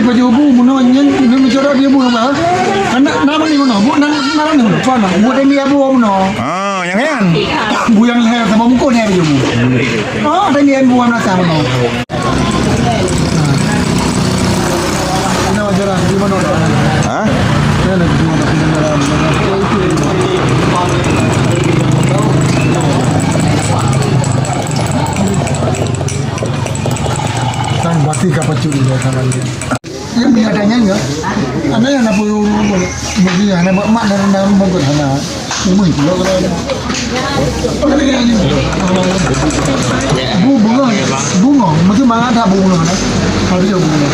baju bu muno nyen ni mencoro dia bu apa? Anak nama ni muno, bu nama ni muno. Mana? Bu demi abu muno. Yang kan? Bu yang leher sama muka ni baju bu. Demi abu mana sama muno. Ini wajar di mana? Hah? Ya nak di mana? Sang bati kapacu dia sama dia. Yang ni adanya enggak? Ada yang nak puluh mungkin yang nak mak dan dalam bangkut sana. Mungkin kalau ada. Bunga, macam mana ada bunga mana? Ada juga bunga.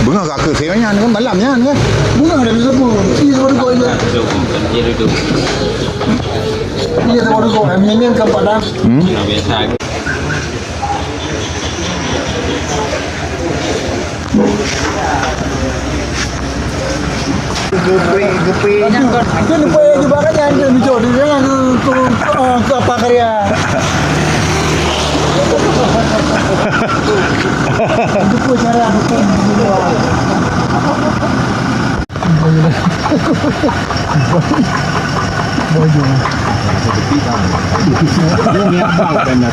Bunga kat ke saya kan malamnya kan? Bunga ada bisa pun. Ini baru kau ini. Ini baru kau. Ini kan padang. Gepi. Itu lupa juga kan yang dicoba dia yang ke apa karya. Itu cara aku baju. Dia ni apa kan nak